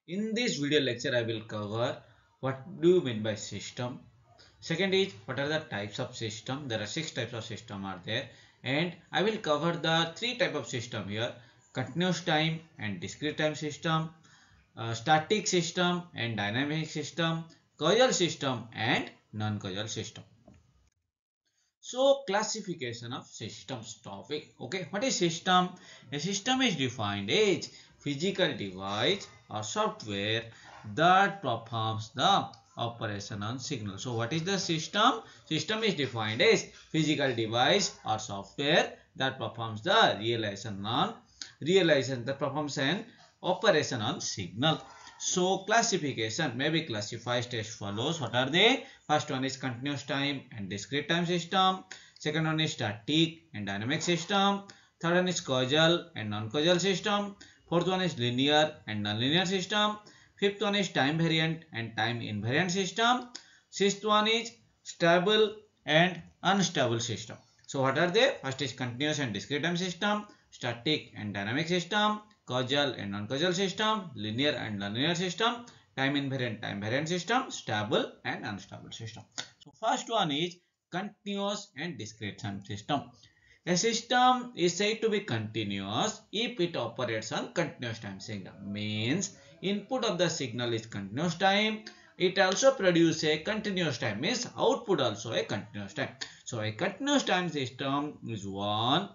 In this video lecture, I will cover what do you mean by system. Second is what are the types of system. There are 6 types of system are there, and I will cover the 3 type of system here: continuous time and discrete time system, static system and dynamic system, causal system and non-causal system. So classification of systems topic. Okay, what is system? A system is defined as physical device or software that performs the operation on signal. So what is the system? System is defined as physical device or software that performs the realization that performs an operation on signal. So classification may be classified as follows. What are they? First one is continuous time and discrete time system. Second one is static and dynamic system. Third one is causal and non-causal system. Fourth one is linear and non-linear system. Fifth one is time variant and time invariant system. Sixth one is stable and unstable system. So what are they? First is continuous and discrete time system, static and dynamic system, causal and non-causal system, linear and nonlinear system, time invariant, time variant system, stable and unstable system. So first one is continuous and discrete time system. A system is said to be continuous if it operates on continuous time signal. Means input of the signal is continuous time. It also produces a continuous time. Means output also a continuous time. So a continuous time system is one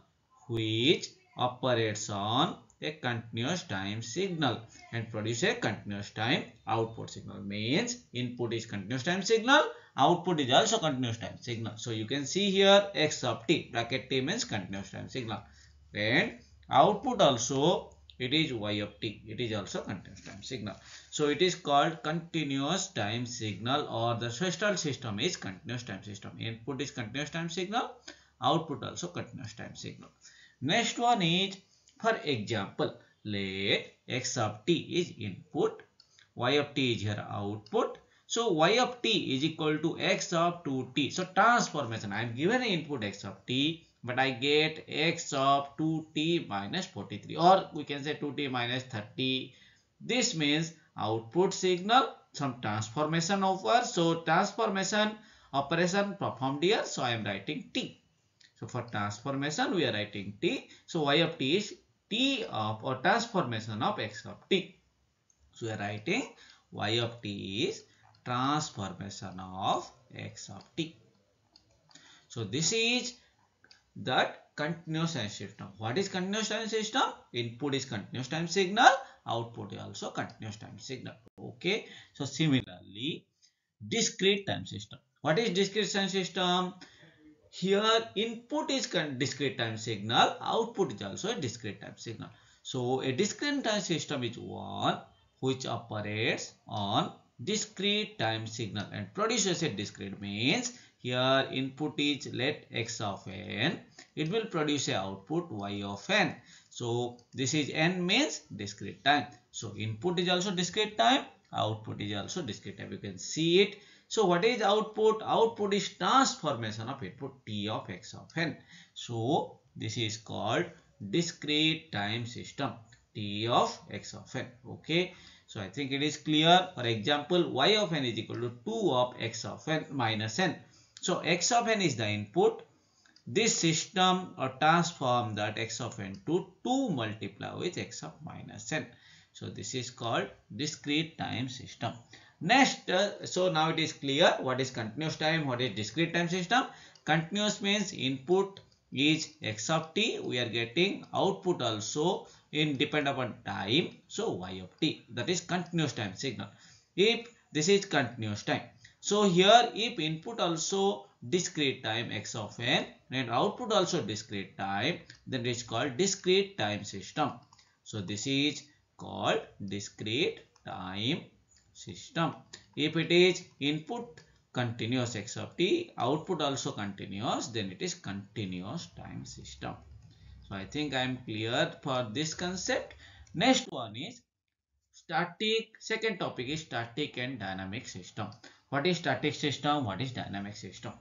which operates on a continuous time signal and produce a continuous time output signal. Means input is continuous time signal, output is also continuous time signal. So you can see here x of t, bracket t means continuous time signal, and output also it is y of t, it is also continuous time signal. So it is called continuous time signal, or the Swistal system is continuous time system. Input is continuous time signal, output also continuous time signal. Next one is, for example, let x of t is input, y of t is here output. So y of t is equal to x of 2t. So transformation, I am given an input x of t, but I get x of 2t minus 43, or we can say 2t minus 30. This means output signal, some transformation over. So transformation operation performed here. So I am writing t. So for transformation we are writing t. So y of t is t of, or transformation of x of t. So we are writing y of t is transformation of x of t. So this is that continuous time system. What is continuous time system? Input is continuous time signal, output is also continuous time signal. Okay. So similarly, discrete time system. What is discrete time system? Here input is discrete time signal, output is also a discrete time signal. So a discrete time system is one which operates on discrete time signal and produces a discrete. Means here input is let x of n, it will produce a output y of n. So this is n means discrete time. So input is also discrete time, output is also discrete time. You can see it. So what is output? Output is transformation of input t of x of n. So this is called discrete time system, t of x of n. Okay. So I think it is clear. For example, y of n is equal to 2 of x of n minus n. So x of n is the input. This system or transform that x of n to 2 multiply with x of minus n. So this is called discrete time system. Next, so now it is clear what is continuous time, what is discrete time system. Continuous means input is x of t, we are getting output also in depend upon time, so y of t, that is continuous time signal. If this is continuous time, so here if input also discrete time x of n and output also discrete time, then it is called discrete time system. So this is called discrete time system. If it is input continuous x of t, output also continuous, then it is continuous time system. So I think I am clear for this concept. Next one is static. Second topic is static and dynamic system. What is static system? What is dynamic system?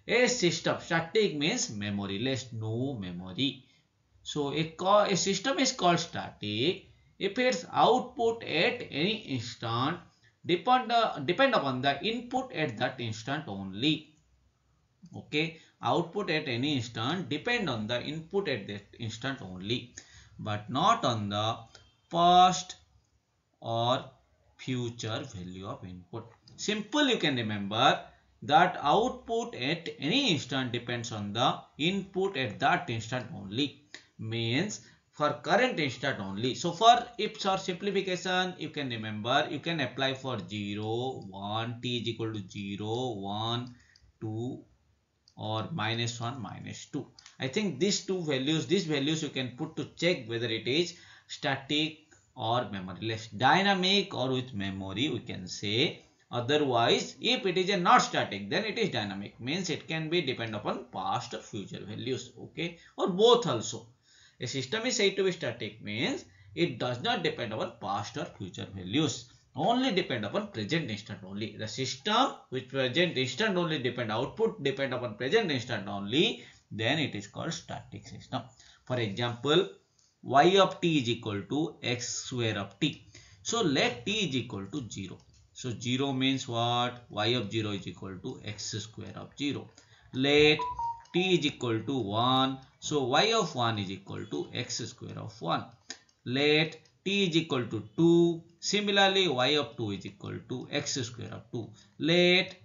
A system, static means memoryless, no memory. So a system is called static if its output at any instant depend upon the input at that instant only. Okay, output at any instant depend on the input at that instant only, but not on the past or future value of input. Simple, you can remember that output at any instant depends on the input at that instant only, means for current instant only. So for ifs or simplification, you can remember, you can apply for 0, 1, t is equal to 0, 1, 2 or -1, -2. I think these values you can put to check whether it is static or memoryless, dynamic or with memory, we can say. Otherwise, if it is a not static, then it is dynamic, means it can be depend upon past or future values, okay, or both also. A system is said to be static means it does not depend upon past or future values, only depend upon present instant only. The system which present instant only depend output depend upon present instant only, then it is called static system. For example, y of t is equal to x square of t. So let t is equal to 0. So 0 means what? Y of 0 is equal to x square of 0. Let t is equal to 1. So y of 1 is equal to x square of 1. Let t is equal to 2. Similarly, y of 2 is equal to x square of 2. Let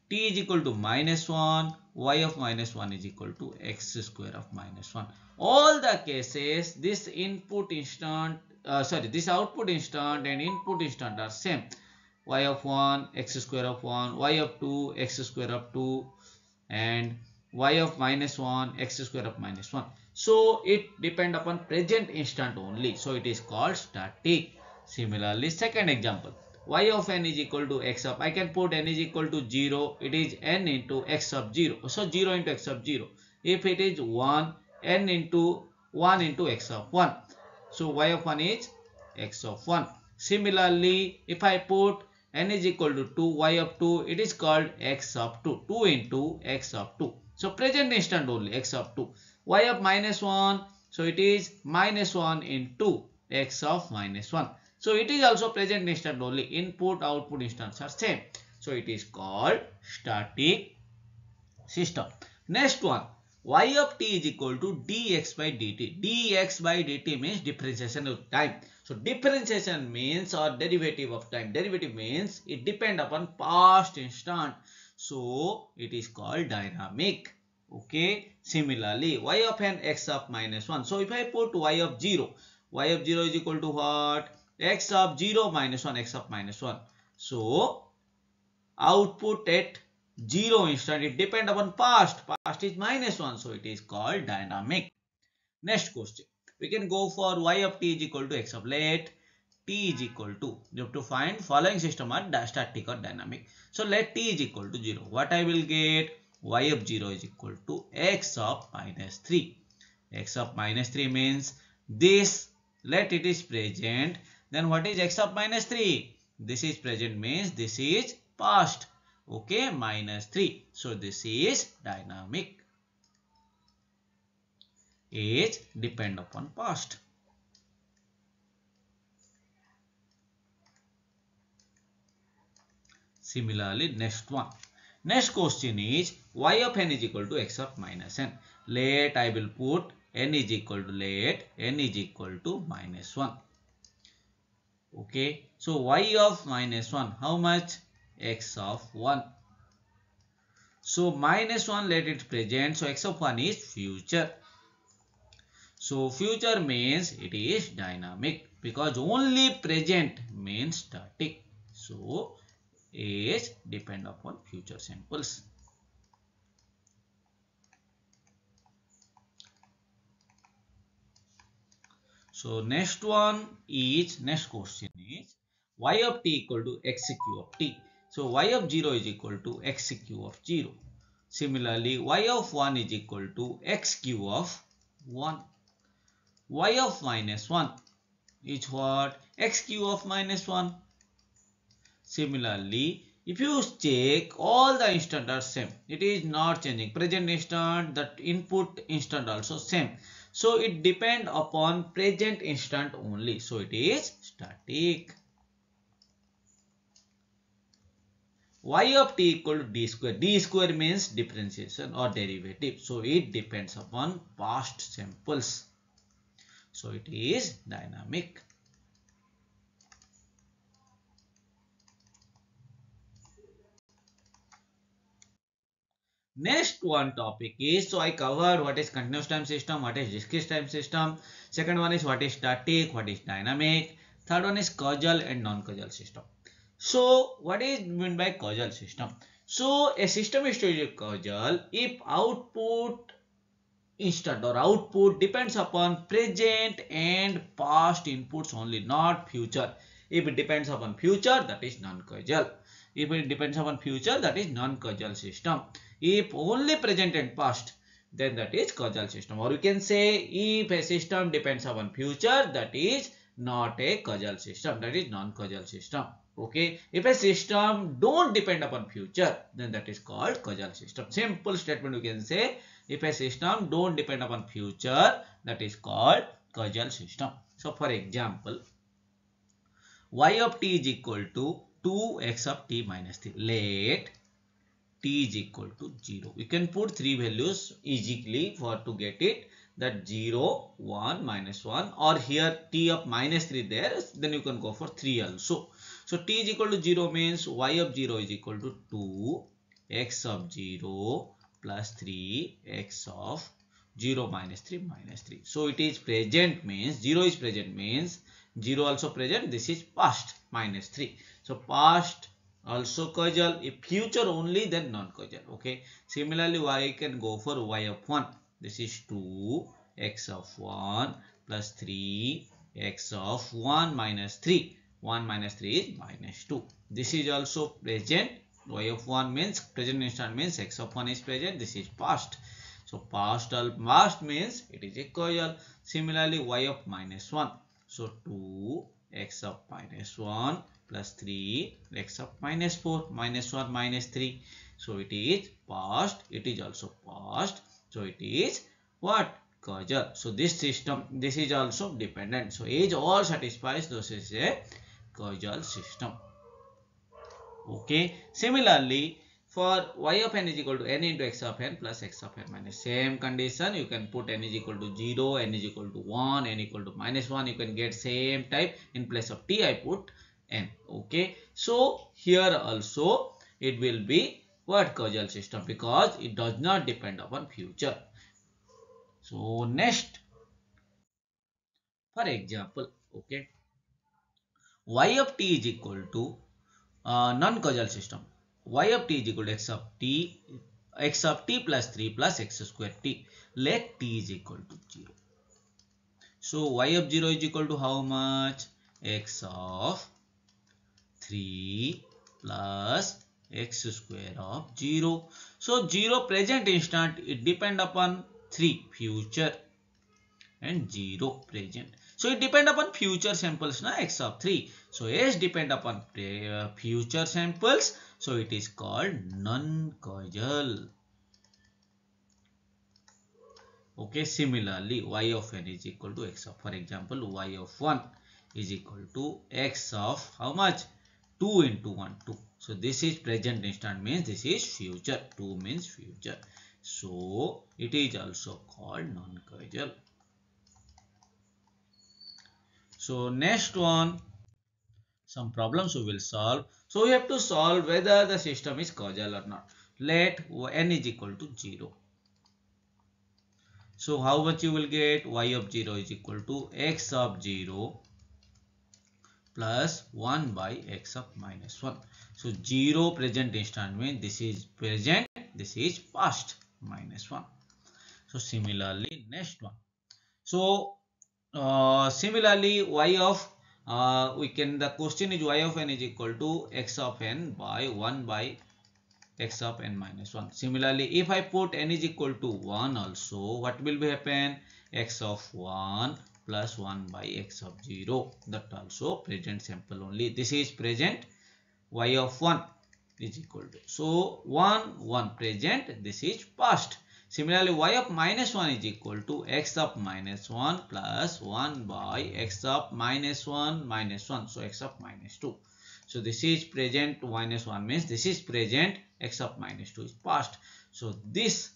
t is equal to -1. Y of -1 is equal to x square of -1. All the cases, this this output instant and input instant are same. Y of 1, x square of 1, y of 2, x square of 2, and y of -1, x square of -1. So it depend upon present instant only. So it is called static. Similarly, second example, y of n is equal to x of, I can put n is equal to 0. It is n into x of 0. So 0 into x of 0. If it is 1, n into 1 into x of 1. So y of 1 is x of 1. Similarly, if I put n is equal to 2, y of 2, it is called x of 2. 2 into x of 2. So present instant only, x of 2. Y of -1, so it is -1 into x of -1. So it is also present instant only. Input, output instants are same. So it is called static system. Next one, y of t is equal to dx by dt. dx by dt means differentiation of time. So differentiation means or derivative of time. Derivative means it depend upon past instant. So it is called dynamic. Okay. Similarly, y of n x of -1. So if I put y of 0, y of 0 is equal to what? X of 0 -1, x of -1. So output at 0 instant, it depend upon past. Past is -1, so it is called dynamic. Next question, we can go for y of t is equal to x of, let t is equal to, you have to find following system are static or dynamic. So let t is equal to 0. What I will get? Y of 0 is equal to x of -3. X of -3 means this, let it is present. Then what is x of -3? This is present means this is past. Okay, -3. So this is dynamic. Age depend upon past. Similarly, next one. Next question is y of n is equal to x of -n. Let I will put n is equal to, let n is equal to -1. Okay, so y of -1, how much? X of 1. So -1, let it present. So x of 1 is future. So future means it is dynamic because only present means static. So age depend upon future samples. So next question is y of t equal to x cube of t. So y of 0 is equal to x cube of 0. Similarly, y of 1 is equal to x cube of 1. Y of -1 is what? X cube of -1. Similarly, if you check, all the instant are same. It is not changing. Present instant, that input instant also same. So it depends upon present instant only. So it is static. Y of t equal to d square. D square means differentiation or derivative. So it depends upon past samples. So it is dynamic. Next one topic is, so I covered what is continuous time system, what is discrete time system. Second one is what is static, what is dynamic. Third one is causal and non-causal system. So what is meant by causal system? So a system is to be causal if output instant or output depends upon present and past inputs only, not future. If it depends upon future, that is non-causal. If it depends upon future, that is non-causal system. If only present and past, then that is causal system. Or you can say if a system depends upon future, that is not a causal system, that is non-causal system. Okay, if a system don't depend upon future, then that is called causal system. Simple statement you can say, if a system don't depend upon future, that is called causal system. So for example, y of t is equal to 2x of t minus 3. Let t is equal to 0. We can put three values easily for to get it, that 0, 1, minus 1, or here t of minus 3 there, then you can go for 3 also. So t is equal to 0 means y of 0 is equal to 2 x of 0 plus 3 x of 0 minus 3 minus 3. So it is present means 0 is present means 0 also present, this is past minus 3. So past also causal, if future only then non-causal. Okay, similarly y can go for y of 1, this is 2 x of 1 plus 3 x of 1 minus 3. 1 minus 3 is minus 2. This is also present. Y of 1 means present instant means x of 1 is present. This is past. So past means it is a causal. Similarly y of minus 1. So 2 x of minus 1 plus 3 x of minus 4, minus 1 minus 3. So it is past. It is also past. So it is what? Causal. So this system, this is also dependent. So age all satisfies, this is a causal system. Okay. Similarly, for y of n is equal to n into x of n plus x of n minus, same condition, you can put n is equal to 0, n is equal to 1, n equal to minus 1, you can get same type. In place of t I put n. Okay. So here also it will be what? Causal system, because it does not depend upon future. So next, for example, okay, y of t is equal to non-causal system. Y of t is equal to x of t plus 3 plus x square t. Let t is equal to 0. So y of 0 is equal to how much? X of 3 plus x square of 0. So 0 present instant, it depend upon 3 future and 0 present. So it depend upon future samples, na, x of 3. So s depend upon future samples. So it is called non-causal. Okay, similarly y of n is equal to x of, for example, y of 1 is equal to x of how much? 2 into 1, 2. So this is present instant means this is future. 2 means future. So it is also called non-causal. So next one, some problems we will solve. So we have to solve whether the system is causal or not. Let n is equal to 0. So how much you will get? Y of 0 is equal to x of 0 plus 1 by x of minus 1. So 0 present instant means this is present, this is past, minus 1. So similarly next one. So similarly y of the question is y of n is equal to x of n by 1 by x of n minus 1. Similarly, if I put n is equal to 1 also, what will be happen? X of 1 plus 1 by x of 0. That also present sample only. This is present. Y of 1 is equal to. So 1, 1 present. This is past. Similarly, y of minus 1 is equal to x of minus 1 plus 1 by x of minus 1 minus 1. So x of minus 2. So this is present, minus 1 means this is present, x of minus 2 is past. So this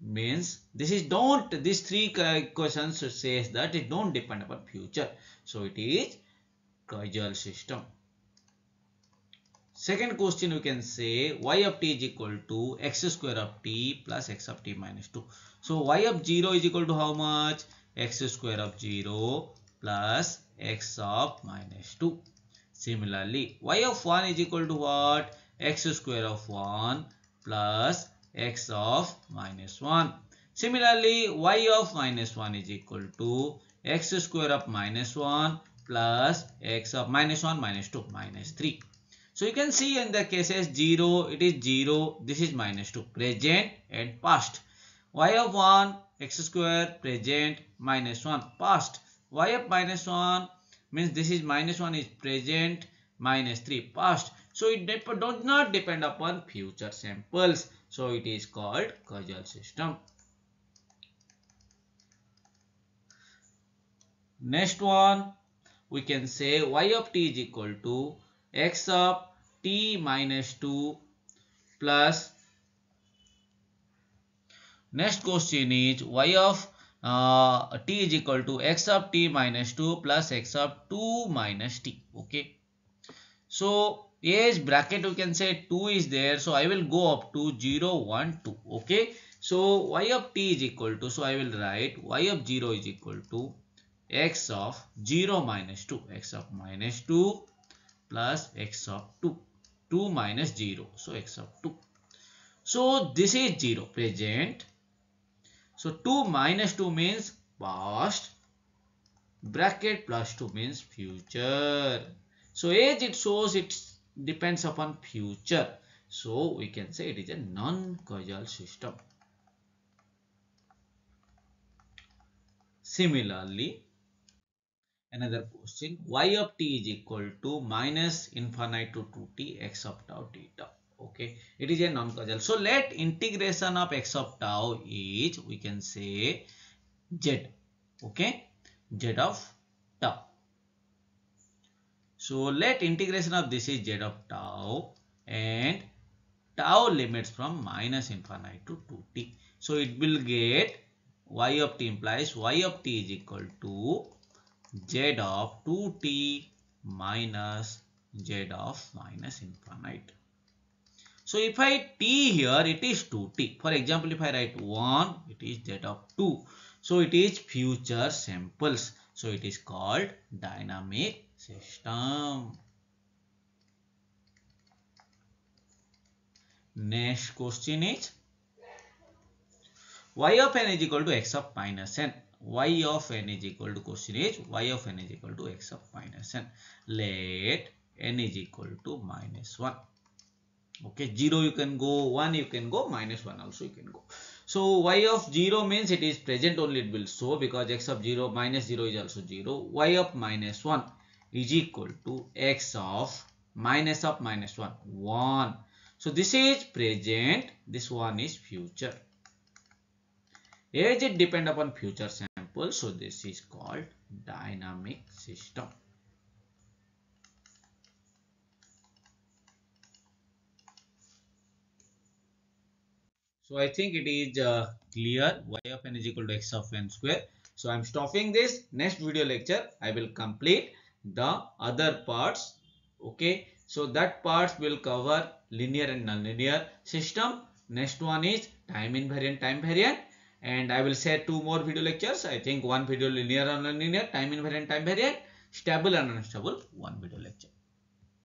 means this is don't, these three equations says that it don't depend upon future. So it is causal system. Second question, you can say y of t is equal to x square of t plus x of t minus 2. So y of 0 is equal to how much? X square of 0 plus x of minus 2. Similarly, y of 1 is equal to what? X square of 1 plus x of minus 1. Similarly, y of minus 1 is equal to x square of minus 1 plus x of minus 1 minus 2 minus 3. So you can see in the cases 0, it is 0, this is minus 2, present and past. Y of 1, x square, present, minus 1, past. Y of minus 1 means this is minus 1 is present, minus 3, past. So it does not depend upon future samples. So it is called causal system. Next one, we can say y of t is equal to x of t minus 2 plus, next question is y of t is equal to x of t minus 2 plus x of 2 minus t. Okay. So age bracket you can say 2 is there. So I will go up to 0, 1, 2. Okay. So y of t is equal to, so I will write y of 0 is equal to x of 0 minus 2. X of minus 2 plus x of 2. 2 minus 0. So x of 2. So this is 0, present. So 2 minus 2 means past. Bracket plus 2 means future. So as it shows, it depends upon future. So we can say it is a non-causal system. Similarly, another question, y of t is equal to minus infinite to 2t x of tau theta. Okay, it is a non-causal. So let integration of x of tau is, we can say z. Okay, z of tau. So let integration of this is z of tau, and tau limits from minus infinite to 2t. So it will get y of t implies y of t is equal to z of 2t minus z of minus infinite. So if I t here, it is 2t. For example, if I write 1, it is z of 2. So it is future samples. So it is called dynamic system. Next question is y of n is equal to x of minus n. Y of n is equal to, question is y of n is equal to x of minus n. Let n is equal to minus 1. Okay, 0 you can go, 1 you can go, minus 1 also you can go. So y of 0 means it is present only, it will show, because x of 0 minus 0 is also 0. Y of minus 1 is equal to x of minus 1, 1. So this is present, this one is future. As it depend upon future sample, so this is called dynamic system. So I think it is clear. Y of n is equal to x of n square. So I am stopping this. Next video lecture I will complete the other parts. Okay. So that parts will cover linear and nonlinear system. Next one is time invariant, time variant. And I will share 2 more video lectures. I think one video linear and nonlinear, time invariant, time variant, stable and unstable, one video lecture.